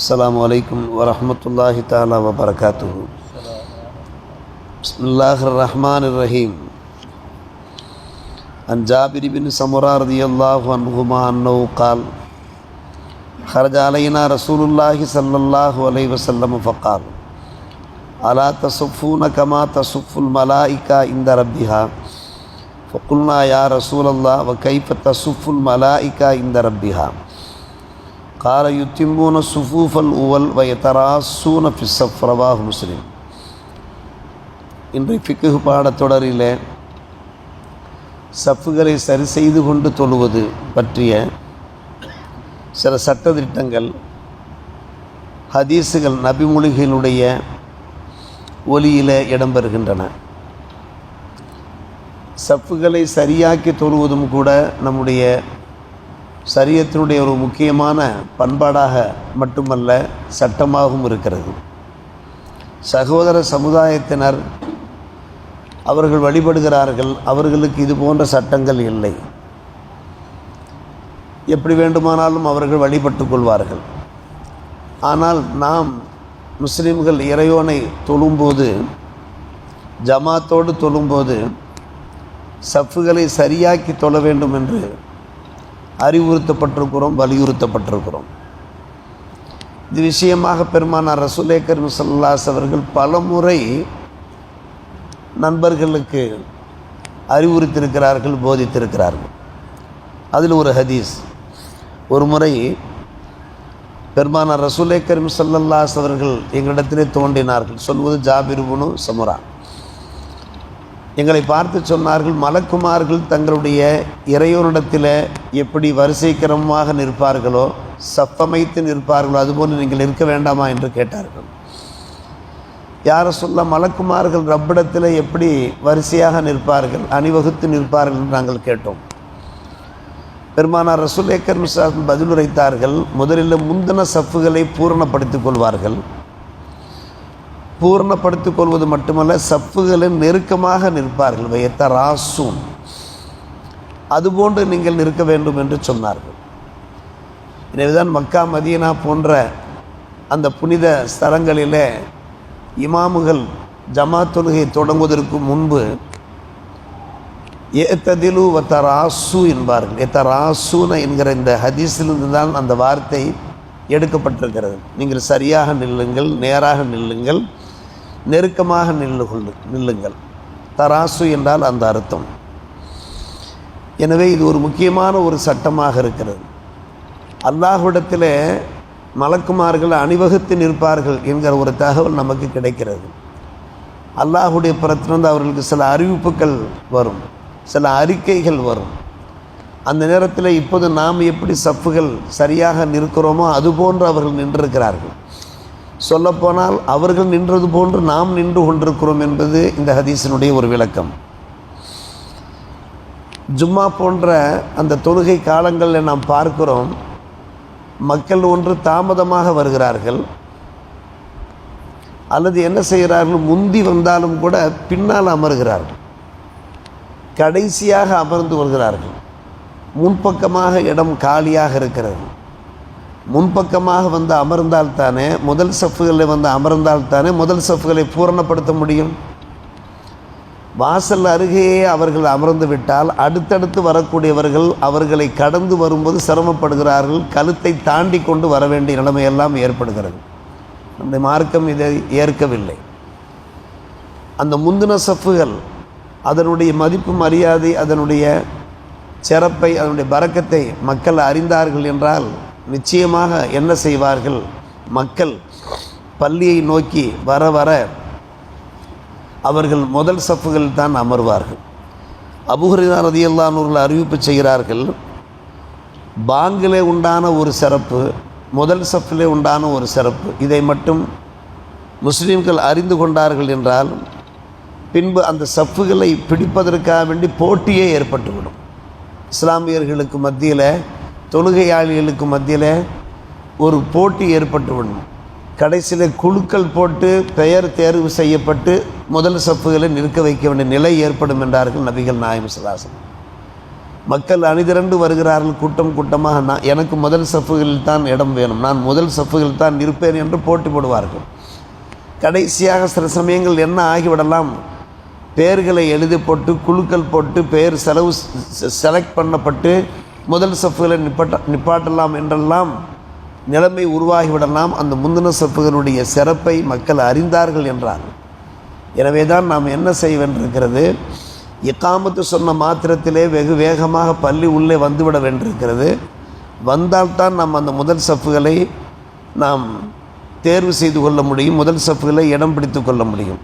السلام عليكم ورحمة الله تعالى وبركاته. بسم الله الرحمن الرحيم. عن جابر بن سمرة رضي الله عنهما أنه قال خرج علينا رسول الله صلى الله عليه وسلم فقال ألا تصفون كما تصف الملائكة عند ربها فقلنا يا رسول الله وكيف تصف الملائكة عند ربها قال يتمون الصفوف الأول ويتراصون في الصف. رواه முஸ்லிம். இன்றைய ஃபிக்ஹ் பாடத்தொடரில் சஃப்புகளை சரி செய்து கொண்டு தொழுவது பற்றிய சில சட்டதிட்டங்கள், ஹதீஸுகள், நபிமொழிகளுடைய ஒலியில் இடம்பெறுகின்றன. சஃப்புகளை சரியாக்கி தொழுவதும் கூட நம்முடைய சரியத்தினுடைய ஒரு முக்கியமான பண்பாடாக மட்டுமல்ல, சட்டமாகவும் இருக்கிறது. சகோதர சமுதாயத்தினர் அவர்கள் வழிபடுகிறார்கள், அவர்களுக்கு இது போன்ற சட்டங்கள் இல்லை. எப்படி வேண்டுமானாலும் அவர்கள் வழிபட்டு கொள்வார்கள். ஆனால் நாம் முஸ்லிம்கள் இறைவனை தொழும்போது, ஜமாத்தோடு தொழும்போது சஃப்புகளை சரியாக்கி தொழ வேண்டும் என்று அறிவுறுத்தப்பட்டிருக்கிறோம், வலியுறுத்தப்பட்டிருக்கிறோம். இது விஷயமாக பெருமானார் ரசூலே கரீம் ஸல்லல்லாஹு அலைஹி அவர்கள் பல முறை நண்பர்களுக்கு அறிவுறுத்திருக்கிறார்கள், போதித்திருக்கிறார்கள். அதில் ஒரு ஹதீஸ், ஒரு முறை பெருமானார் ரசூலே கரீம் ஸல்லல்லாஹு அலைஹி அவர்கள் எங்களிடத்திலே தோன்றினார்கள். சொல்வது ஜாபிர் இப்னு சமுரா. எங்களை பார்த்து சொன்னார்கள், மலக்குமார்கள் தங்களுடைய இறைவனிடத்தில் எப்படி வரிசை கிரமமாக நிற்பார்களோ, சப்பமைத்து நிற்பார்களோ, அதுபோன்று நீங்கள் இருக்க வேண்டாமா என்று கேட்டார்கள். யார சொல்ல, மலக்குமார்கள் ரப்பிடத்தில் எப்படி வரிசையாக நிற்பார்கள், அணிவகுத்து நிற்பார்கள் என்று நாங்கள் கேட்டோம். பெருமானார் ரசூலே கரீம் ஸல்லல்லாஹு அலைஹி பதிலுரைத்தார்கள், முதலில் முந்தின சஃப்புகளை பூரணப்படுத்திக் கொள்வார்கள். பூர்ணப்படுத்திக் கொள்வது மட்டுமல்ல, சஃப்புகளில் நெருக்கமாக நிற்பார்கள். வயத்தராசூன், அதுபோன்று நீங்கள் நிற்க வேண்டும் என்று சொன்னார்கள். எனவேதான் மக்கா மதீனா போன்ற அந்த புனித ஸ்தலங்களிலே இமாமுகள் ஜமாத் தொழுகை தொடங்குவதற்கு முன்பு ஏத்ததிலு வத்தராசு என்பார்கள். ஏத்தராசூன என்கிற இந்த ஹதீஸிலிருந்து தான் அந்த வார்த்தை எடுக்கப்பட்டிருக்கிறது. நீங்கள் சரியாக நில்லுங்கள், நேராக நில்லுங்கள், நெருக்கமாக நில்லுங்கள். தராசு என்றால் அந்த அர்த்தம். எனவே இது ஒரு முக்கியமான ஒரு சட்டமாக இருக்கிறது. அல்லாஹ்விடத்தில் மலக்குமார்கள் அணிவகுத்து நிற்பார்கள் என்கிற ஒரு தகவல் நமக்கு கிடைக்கிறது. அல்லாஹுடைய புறத்திலிருந்து அவர்களுக்கு சில அறிவிப்புகள் வரும், சில அறிக்கைகள் வரும். அந்த நேரத்தில் இப்போது நாம் எப்படி சஃப்புகள் சரியாக நிற்கிறோமோ அதுபோன்று அவர்கள் நின்றிருக்கிறார்கள். சொல்லப்போனால் அவர்கள் நின்றது போன்று நாம் நின்று கொண்டிருக்கிறோம் என்பது இந்த ஹதீஸினுடைய ஒரு விளக்கம். ஜும்மா போன்ற அந்த தொழுகை காலங்களில் நாம் பார்க்கிறோம், மக்கள் ஒன்று தாமதமாக வருகிறார்கள், அல்லது என்ன செய்கிறார்கள், முந்தி வந்தாலும் கூட பின்னால் அமர்கிறார்கள், கடைசியாக அமர்ந்து வருகிறார்கள். முன்பக்கமாக இடம் காலியாக இருக்கிறது. முன்பக்கமாக வந்து அமர்ந்தால்தானே, முதல் சஃப்புகளில் வந்து அமர்ந்தால்தானே முதல் சஃப்புகளை பூரணப்படுத்த முடியும். வாசல் அருகேயே அவர்கள் அமர்ந்து விட்டால் அடுத்தடுத்து வரக்கூடியவர்கள் அவர்களை கடந்து வரும்போது சிரமப்படுகிறார்கள், கழுத்தை தாண்டி கொண்டு வர வேண்டிய நிலைமையெல்லாம் ஏற்படுகிறது. நம்முடைய மார்க்கம் இதை ஏற்கவில்லை. அந்த முந்தின சஃப்புகள் அதனுடைய மதிப்பு, மரியாதை, அதனுடைய சிறப்பை, அதனுடைய பரக்கத்தை மக்கள் அறிந்தார்கள் என்றால் நிச்சயமாக என்ன செய்வார்கள், மக்கள் பள்ளியை நோக்கி வர வர அவர்கள் முதல் சஃப்புகள் தான் அமர்வார்கள். அபூ ஹுரைரா ரலியல்லாஹு அன்ஹு அறிவிப்பு செய்கிறார்கள், பாங்கிலே உண்டான ஒரு சிறப்பு, முதல் சஃப்பிலே உண்டான ஒரு சிறப்பு, இதை மட்டும் முஸ்லீம்கள் அறிந்து கொண்டார்கள் என்றால் பின்பு அந்த சஃப்புகளை பிடிப்பதற்காக வேண்டி போட்டியே ஏற்பட்டுவிடும். இஸ்லாமியர்களுக்கு மத்தியில், தொழுகையாளிகளுக்கு மத்தியில் ஒரு போட்டி ஏற்பட்டுவிடும். கடைசியில் குழுக்கள் போட்டு பெயர் தேர்வு செய்யப்பட்டு முதல் சஃப்புகளை நிற்க வைக்க வேண்டிய நிலை ஏற்படும் என்றார்கள் நபிகள் நாயகம் ஸல்லல்லாஹு அலைஹி வஸல்லம். மக்கள் அணிதிரண்டு வருகிறார்கள் கூட்டம் கூட்டமாக. எனக்கு முதல் சஃப்புகளில் தான் இடம் வேணும், நான் முதல் சஃப்புகளில் தான் இருப்பேன் என்று போட்டி போடுவார்கள். கடைசியாக சில சமயங்கள் என்ன ஆகிவிடலாம், பெயர்களை எழுதி போட்டு குழுக்கள் போட்டு பெயர் செலக்ட் பண்ணப்பட்டு முதல் சஃப்புகளை நிப்பாட்டலாம் என்றெல்லாம் நிலைமை உருவாகிவிடலாம். அந்த முந்தின சஃப்புகளுடைய சிறப்பை மக்கள் அறிந்தார்கள் என்றார். எனவே தான் நாம் என்ன செய்ய வேண்டியிருக்கிறது, இக்காமத்து சொன்ன மாத்திரத்திலே வெகு வேகமாக பள்ளி உள்ளே வந்துவிட வேண்டியிருக்கிறது. வந்தால்தான் நாம் அந்த முதல் சஃப்புகளை நாம் தேர்வு செய்து கொள்ள முடியும், முதல் சஃப்புகளை இடம் பிடித்து கொள்ள முடியும்.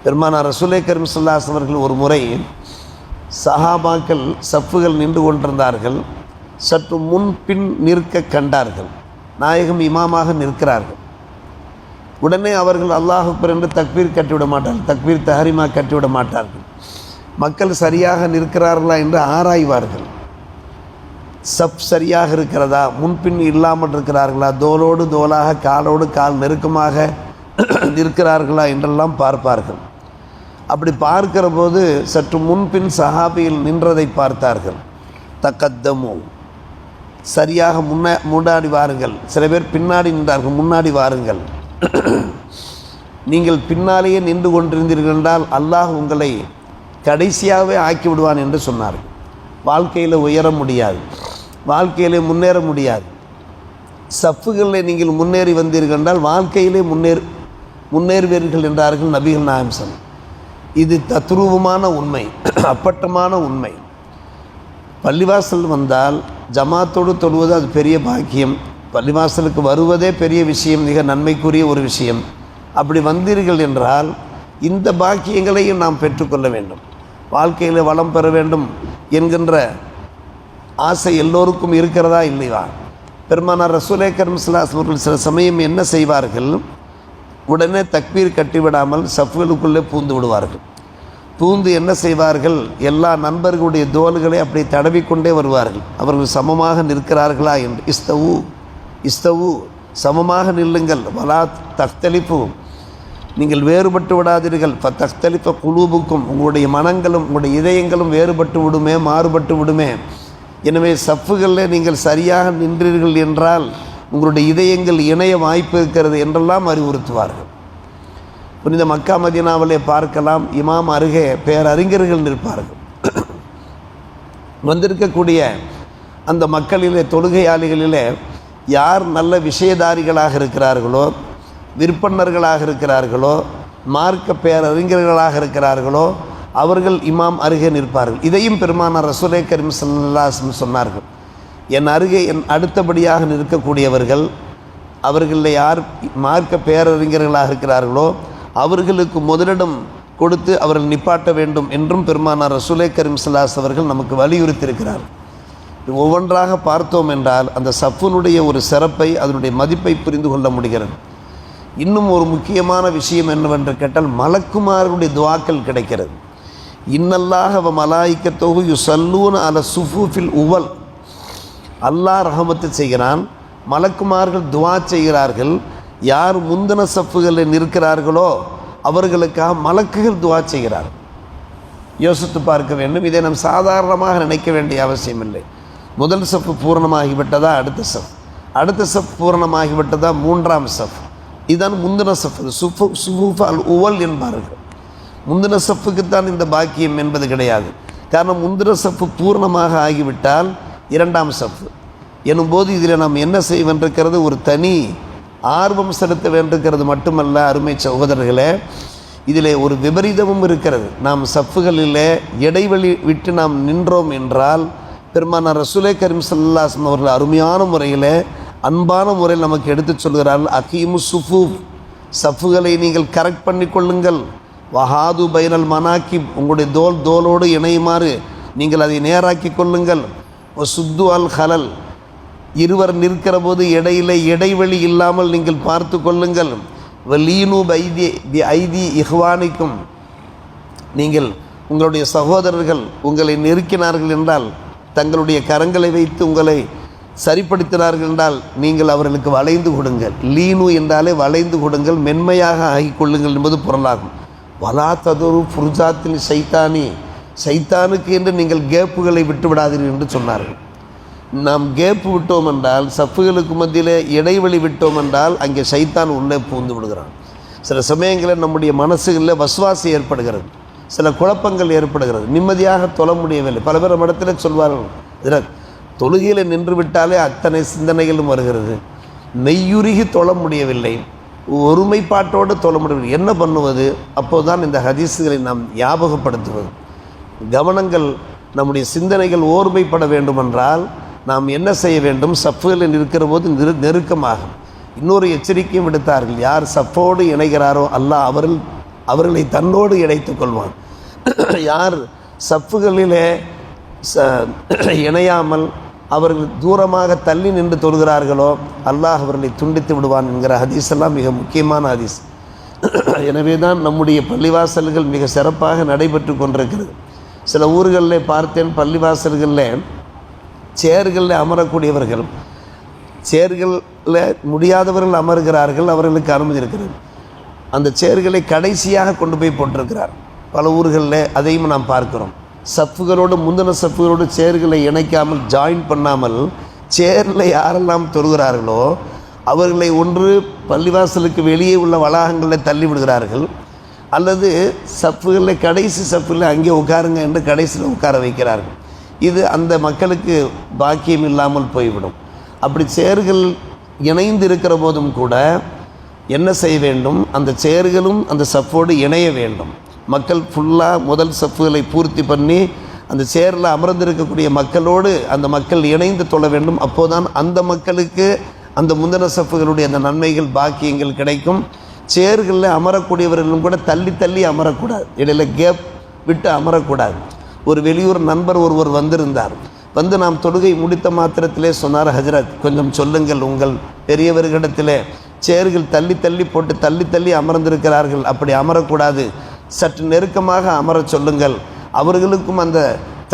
பெருமானார் ரசூலே கரீம் ஸல்லல்லாஹு அலைஹி வஸல்லம் அவர்கள் ஒரு முறை சஹாபாக்கள் சஃப்புகள் நின்று கொண்டிருந்தார்கள். சற்று முன்பின் நிற்க கண்டார்கள். நாயகம் இமாமாக நிற்கிறார்கள். உடனே அவர்கள் அல்லாஹ் அக்பர் என்று தக்பீர் கட்டிவிட மாட்டார்கள், தக்பீர் தஹரீமா கட்டிவிட மாட்டார்கள். மக்கள் சரியாக நிற்கிறார்களா என்று ஆராய்வார்கள். சப் சரியாக இருக்கிறதா, முன்பின் இல்லாமல் இருக்கிறார்களா, தோளோடு தோளாக காலோடு கால் நெருக்கமாக நிற்கிறார்களா என்றெல்லாம் பார்ப்பார்கள். அப்படி பார்க்கிற போது சற்று முன்பின் சஹாபியில் நின்றதை பார்த்தார்கள். தக்கத்தமு, சரியாக முன்னாடி வாருங்கள். சில பேர் பின்னாடி நின்றார்கள், முன்னாடி வாருங்கள். நீங்கள் பின்னாலேயே நின்று கொண்டிருந்தீர்கள் என்றால் அல்லாஹ் உங்களை கடைசியாகவே ஆக்கிவிடுவான் என்று சொன்னார்கள். வாழ்க்கையில் உயர முடியாது, வாழ்க்கையிலே முன்னேற முடியாது. சஃப்புகளில் நீங்கள் முன்னேறி வந்தீர்கள் என்றால் வாழ்க்கையிலே முன்னேறுவீர்கள் என்றார்கள் நபிகள் நாயகம் ஸல்லல்லாஹு. இது தத்ரூபமான உண்மை, அப்பட்டமான உண்மை. பள்ளிவாசல் வந்தால் ஜமாத்தோடு தொழுவது அது பெரிய பாக்கியம். பள்ளிவாசலுக்கு வருவதே பெரிய விஷயம், மிக நன்மைக்குரிய ஒரு விஷயம். அப்படி வந்தீர்கள் என்றால் இந்த பாக்கியங்களையும் நாம் பெற்றுக்கொள்ள வேண்டும். வாழ்க்கையில் வளம் பெற வேண்டும் என்கின்ற ஆசை எல்லோருக்கும் இருக்கிறதா இல்லையா? பெருமானார் ரசூலே கரீம் ஸல்லல்லாஹு அலைஹி வஸல்லம் சில சமயம் என்ன செய்வார்கள், உடனே தக்பீர் கட்டிவிடாமல் சஃப்புகளுக்குள்ளே பூந்து விடுவார்கள். பூந்து என்ன செய்வார்கள், எல்லா நண்பர்களுடைய தோள்களை அப்படி தடவிக்கொண்டே வருவார்கள். அவர்கள் சமமாக நிற்கிறார்களா என்று. இஸ்தவு சமமாக நில்லுங்கள், வலா தக்தலிஃபு, நீங்கள் வேறுபட்டு விடாதீர்கள். தக்தலிஃப குலூபுக்கும், உங்களுடைய மனங்களும் உங்களுடைய இதயங்களும் வேறுபட்டு விடுமே, மாறுபட்டு விடுமே. எனவே சஃப்புகளில் நீங்கள் சரியாக நின்றீர்கள் என்றால் உங்களுடைய இதயங்கள் இணைய வாய்ப்பு இருக்கிறது என்றெல்லாம் அறிவுறுத்துவார்கள். புனித மக்கா மதீனாவிலே பார்க்கலாம், இமாம் அருகே பேரறிஞர்கள் நிற்பார்கள். வந்திருக்கக்கூடிய அந்த மக்களிலே, தொழுகையாளிகளிலே யார் நல்ல விஷயதாரிகளாக இருக்கிறார்களோ, விற்பனர்களாக இருக்கிறார்களோ, மார்க்க பேரறிஞர்களாக இருக்கிறார்களோ அவர்கள் இமாம் அருகே நிற்பார்கள். இதையும் பெருமானார் ரசூலே கரீம் ஸல்லல்லாஹு அலைஹி வஸல்லம் சொன்னார்கள். என் அருகே என் அடுத்தபடியாக நிற்கக்கூடியவர்கள், அவர்களில் யார் மார்க்க பேரறிஞர்களாக இருக்கிறார்களோ அவர்களுக்கு முதலிடம் கொடுத்து அவர்கள் நிப்பாட்ட வேண்டும் என்றும் பெருமானார் ரசூலே கரீம் ஸல்லல்லாஹு அலைஹி வஸல்லம் அவர்கள் நமக்கு வலியுறுத்தியிருக்கிறார். ஒவ்வொன்றாக பார்த்தோம் என்றால் அந்த சஃப்புனுடைய ஒரு சிறப்பை, அதனுடைய மதிப்பை புரிந்து கொள்ள முடிகிறது. இன்னும் ஒரு முக்கியமான விஷயம் என்னவென்று கேட்டால், மலக்குமார்களுடைய துவாக்கள் கிடைக்கிறது. இன்னல்லாஹ வ மலாயிக்கத்துஹு யுஸல்லூன அல ஸுஃபூஃபில் உவல். அல்லாஹ் ரஹமத்து செய்கிறான், மலக்குமார்கள் துவா செய்கிறார்கள். யார் முந்தின சஃப்புகளில் நிற்கிறார்களோ அவர்களுக்காக மலக்குகள் துவா செய்கிறார்கள். யோசித்து பார்க்க வேண்டும். இதை நாம் சாதாரணமாக நினைக்க வேண்டிய அவசியம் இல்லை. முதல் சஃப்பு பூரணமாகிவிட்டதா அடுத்த சஃப், அடுத்த சஃப் பூரணமாகிவிட்டதா மூன்றாம் சஃப். இதுதான் முந்தின சஃப். சுஃபூஃப் அல் உவல் என்பார்கள். முந்தின சஃப்புக்குத்தான் இந்த பாக்கியம் என்பது கிடையாது. காரணம், முந்தின சஃப்பு பூர்ணமாக ஆகிவிட்டால் இரண்டாம் சஃப்பு எனும்போது இதில் நாம் என்ன செய்ய வேண்டியிருக்கிறது, ஒரு தனி ஆர்வம் செலுத்த வேண்டியிருக்கிறது மட்டுமல்ல அருமை சகோதரர்களே, இதிலே ஒரு விபரீதமும் இருக்கிறது. நாம் சஃப்புகளிலே இடைவெளி விட்டு நாம் நின்றோம் என்றால் பெருமானார் ரசூலே கரீம் ஸல்லல்லாஹு அலைஹி வஸல்லம் அவர்கள் அருமையான முறையில், அன்பான முறையில் நமக்கு எடுத்துச் சொல்கிறார்கள். அகீமு சுஃபூஃப், சஃப்புகளை நீங்கள் கரெக்ட் பண்ணி கொள்ளுங்கள். வஹாது பைனல் மனாக்கிப், உங்களுடைய தோளோடு இணையுமாறு நீங்கள் அதை நேராக்கி கொள்ளுங்கள். சுத்து அல் ஹலல், இருவர் நிற்கிற போது இடையிலே இடைவெளி இல்லாமல் நீங்கள் பார்த்து கொள்ளுங்கள். வலீனு ஐதி இஹ்வானிக்கும், நீங்கள் உங்களுடைய சகோதரர்கள் உங்களை நெருக்கினார்கள் என்றால், தங்களுடைய கரங்களை வைத்து உங்களை சரிப்படுத்தினார்கள் என்றால் நீங்கள் அவர்களுக்கு வளைந்து கொடுங்கள். லீனு என்றாலே வளைந்து கொடுங்கள், மென்மையாக ஆகிக்கொள்ளுங்கள் என்பது பொருளாகும். வலா ததுரு ஃபுர்ஜாத்தில் சைத்தானி, சைத்தானுக்கு என்று நீங்கள் கேப்புகளை விட்டு விடாதீர்கள் என்று சொன்னார்கள். நாம் கேப்பு விட்டோம் என்றால், சஃப்புகளுக்கு மத்தியில் இடைவெளி விட்டோம் என்றால் அங்கே சைத்தான் உள்ளே பூந்து விடுகிறான். சில சமயங்களில் நம்முடைய மனசுகளில் வசுவாசி ஏற்படுகிறது, சில குழப்பங்கள் ஏற்படுகிறது, நிம்மதியாக தொழ முடியவில்லை. பல பேர் இடத்துல சொல்வார்கள், இதில் தொழுகையில் நின்று விட்டாலே அத்தனை சிந்தனைகளும் வருகிறது, மெய்யுருகி தொழ முடியவில்லை, ஒருமைப்பாட்டோடு தொழ முடியவில்லை, என்ன பண்ணுவது? அப்போதுதான் இந்த ஹதீஸுகளை நாம் ஞாபகப்படுத்துவது. கவனங்கள், நம்முடைய சிந்தனைகள் ஓர்மைப்பட வேண்டுமென்றால் நாம் என்ன செய்ய வேண்டும்? சஃப்புகளில் இருக்கிற போது நெருக்கமாக. இன்னொரு எச்சரிக்கையும் விடுத்தார்கள், யார் சஃப்போடு இணைகிறாரோ அல்லாஹ் அவர்களை தன்னோடு இணைத்து கொள்வான். யார் சஃப்புகளிலே இணையாமல் அவர்கள் தூரமாக தள்ளி நின்று தொழுகிறார்களோ அல்லாஹ் அவர்களை துண்டித்து விடுவான் என்கிற ஹதீஸெல்லாம் மிக முக்கியமான ஹதீஸ். எனவே தான் நம்முடைய பள்ளிவாசல்கள் மிக சிறப்பாக நடைபெற்று கொண்டிருக்கிறது. சில ஊர்களில் பார்த்தேன், பள்ளிவாசல்களில் சேர்களில் அமரக்கூடியவர்கள், சேர்களில் முடியாதவர்கள் அமர்கிறார்கள், அவர்களுக்கு அனுமதி இருக்கிறது. அந்த சேர்களை கடைசியாக கொண்டு போய் போட்டிருக்கிறார். பல ஊர்களில் அதையும் நாம் பார்க்கிறோம். சஃப்புகளோடு, முந்தின சஃப்புகளோடு சேர்களை இணைக்காமல், ஜாயின் பண்ணாமல், சேரில் யாரெல்லாம் தொழுகிறார்களோ அவர்களை ஒன்று பள்ளிவாசலுக்கு வெளியே உள்ள வளாகங்களில் தள்ளி விடுகிறார்கள், அல்லது சஃப்புகளில் கடைசி சஃப்பில் அங்கே உட்காருங்க என்று கடைசியில் உட்கார வைக்கிறார்கள். இது அந்த மக்களுக்கு பாக்கியம் இல்லாமல் போய்விடும். அப்படி சேர்கள் இணைந்து இருக்கிற போதும் கூட என்ன செய்ய வேண்டும்? அந்த சேர்களும் அந்த சஃப்போடு இணைய வேண்டும். மக்கள் ஃபுல்லாக முதல் சஃப்புகளை பூர்த்தி பண்ணி அந்த சேரில் அமர்ந்திருக்கக்கூடிய மக்களோடு அந்த மக்கள் இணைந்து தொழ வேண்டும். அப்போதான் அந்த மக்களுக்கு அந்த முந்தின சஃப்புகளுடைய அந்த நன்மைகள், பாக்கியங்கள் கிடைக்கும். சேர்களில் அமரக்கூடியவர்களும் கூட தள்ளி தள்ளி அமரக்கூடாது, இடையில கேப் விட்டு அமரக்கூடாது. ஒரு வெளியூர் நண்பர் ஒருவர் வந்திருந்தார். வந்து நாம் தொழுகை முடித்த மாத்திரத்திலே சொன்னார், ஹஜ்ரத் கொஞ்சம் சொல்லுங்கள், உங்கள் பெரியவர்களிடத்திலே சேர்கள் தள்ளி தள்ளி போட்டு தள்ளி தள்ளி அமர்ந்திருக்கிறார்கள், அப்படி அமரக்கூடாது, சற்று நெருக்கமாக அமர சொல்லுங்கள், அவர்களுக்கும் அந்த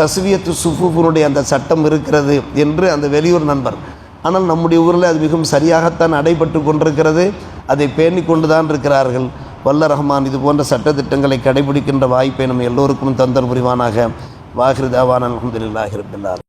தஸ்வியத்து சுஃபுஃபுனுடைய அந்த சட்டம் இருக்கிறது என்று அந்த வெளியூர் நண்பர். ஆனால் நம்முடைய ஊரில் அது மிகவும் சரியாகத்தான் நடைபெற்று கொண்டிருக்கிறது, அதை பேணி கொண்டு தான் இருக்கிறார்கள். வல்ல ரஹ்மான் இது போன்ற சட்டத்திட்டங்களை கடைபிடிக்கின்ற வாய்ப்பை நம்ம எல்லோருக்கும் தந்தர் புரிவானாக. வாஹிர் தாவான அல்ஹம்துலில்லாஹி ரப்பில் ஆலமீன்.